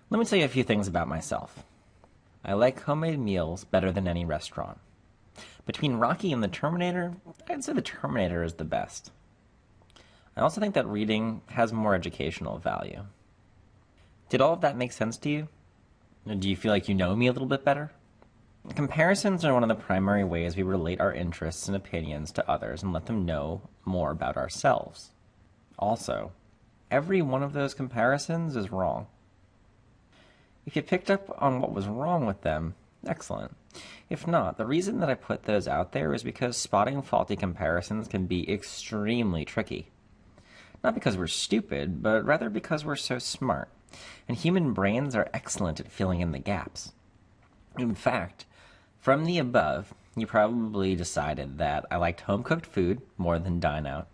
Let me tell you a few things about myself. I like homemade meals better than any restaurant. Between Rocky and the Terminator, I'd say the Terminator is the best. I also think that reading has more educational value. Did all of that make sense to you? Do you feel like you know me a little bit better? Comparisons are one of the primary ways we relate our interests and opinions to others and let them know more about ourselves. Also, every one of those comparisons is wrong. If you picked up on what was wrong with them, excellent. If not, the reason that I put those out there is because spotting faulty comparisons can be extremely tricky. Not because we're stupid, but rather because we're so smart, and human brains are excellent at filling in the gaps. In fact, from the above, you probably decided that I liked home-cooked food more than dine out,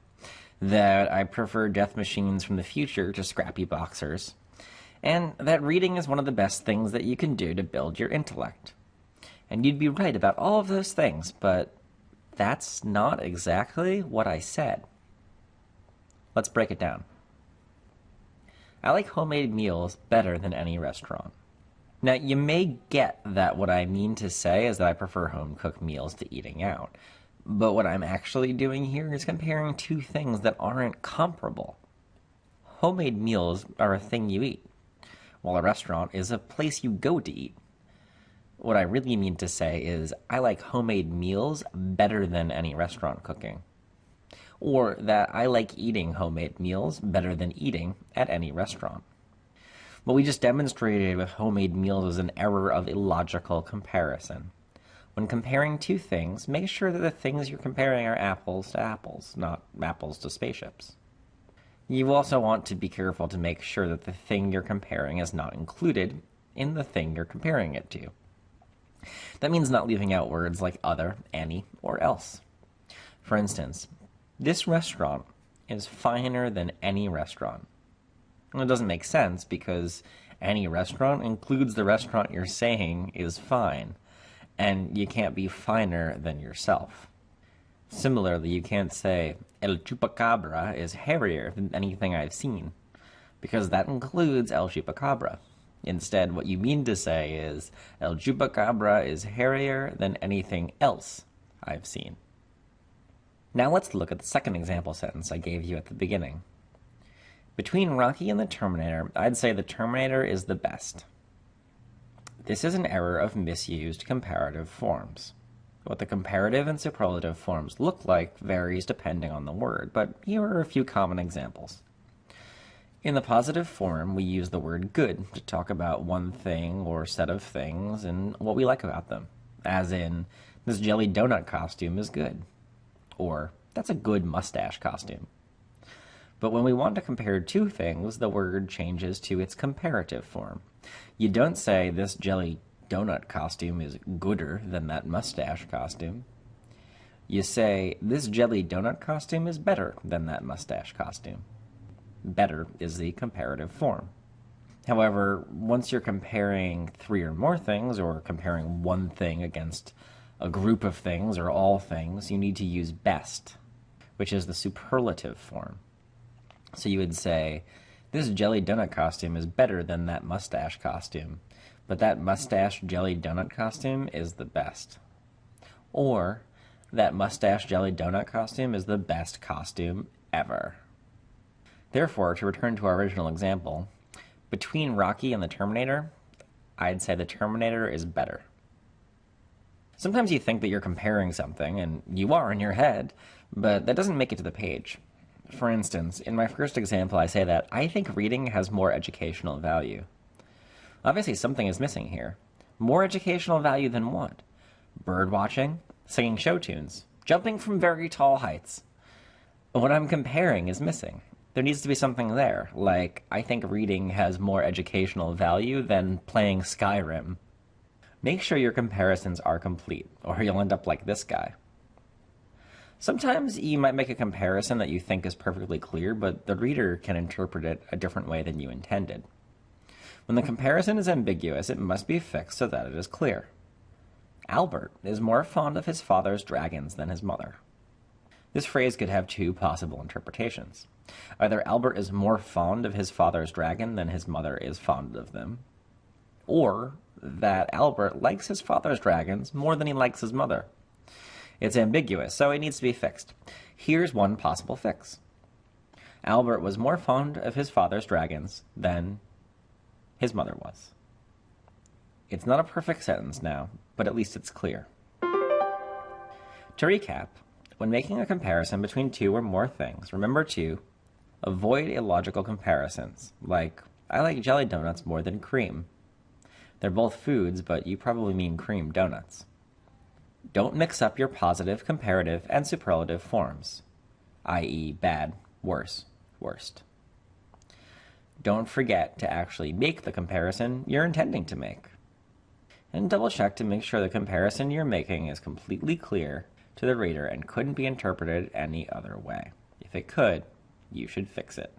that I prefer death machines from the future to scrappy boxers, and that reading is one of the best things that you can do to build your intellect. And you'd be right about all of those things, but that's not exactly what I said. Let's break it down. I like homemade meals better than any restaurant. Now, you may get that what I mean to say is that I prefer home-cooked meals to eating out. But what I'm actually doing here is comparing two things that aren't comparable. Homemade meals are a thing you eat, while a restaurant is a place you go to eat. What I really mean to say is I like homemade meals better than any restaurant cooking. Or that I like eating homemade meals better than eating at any restaurant. What we just demonstrated with homemade meals is an error of illogical comparison. When comparing two things, make sure that the things you're comparing are apples to apples, not apples to spaceships. You also want to be careful to make sure that the thing you're comparing is not included in the thing you're comparing it to. That means not leaving out words like other, any, or else. For instance, this restaurant is finer than any restaurant. Well, it doesn't make sense because any restaurant includes the restaurant you're saying is fine, and you can't be finer than yourself. Similarly, you can't say El Chupacabra is hairier than anything I've seen, because that includes El Chupacabra. Instead, what you mean to say is El Chupacabra is hairier than anything else I've seen. Now let's look at the second example sentence I gave you at the beginning. Between Rocky and the Terminator, I'd say the Terminator is the best. This is an error of misused comparative forms. What the comparative and superlative forms look like varies depending on the word, but here are a few common examples. In the positive form, we use the word good to talk about one thing or set of things and what we like about them, as in, this jelly donut costume is good, or that's a good mustache costume. But when we want to compare two things, the word changes to its comparative form. You don't say this jelly donut costume is gooder than that mustache costume. You say this jelly donut costume is better than that mustache costume. Better is the comparative form. However, once you're comparing three or more things, or comparing one thing against a group of things or all things, you need to use best, which is the superlative form. So you would say, this jelly donut costume is better than that mustache costume, but that mustache jelly donut costume is the best. Or, that mustache jelly donut costume is the best costume ever. Therefore, to return to our original example, between Rocky and the Terminator, I'd say the Terminator is better. Sometimes you think that you're comparing something, and you are in your head, but that doesn't make it to the page. For instance, in my first example, I say that I think reading has more educational value. Obviously, something is missing here. More educational value than what? Bird watching, singing show tunes, jumping from very tall heights. What I'm comparing is missing. There needs to be something there, like I think reading has more educational value than playing Skyrim. Make sure your comparisons are complete, or you'll end up like this guy. Sometimes you might make a comparison that you think is perfectly clear, but the reader can interpret it a different way than you intended. When the comparison is ambiguous, it must be fixed so that it is clear. Albert is more fond of his father's dragons than his mother. This phrase could have two possible interpretations. Either Albert is more fond of his father's dragon than his mother is fond of them, or that Albert likes his father's dragons more than he likes his mother. It's ambiguous, so it needs to be fixed. Here's one possible fix. Albert was more fond of his father's dragons than his mother was. It's not a perfect sentence now, but at least it's clear. To recap, when making a comparison between two or more things, remember to avoid illogical comparisons, like, I like jelly donuts more than cream. They're both foods, but you probably mean cream donuts. Don't mix up your positive, comparative, and superlative forms, i.e. bad, worse, worst. Don't forget to actually make the comparison you're intending to make. And double check to make sure the comparison you're making is completely clear to the reader and couldn't be interpreted any other way. If it could, you should fix it.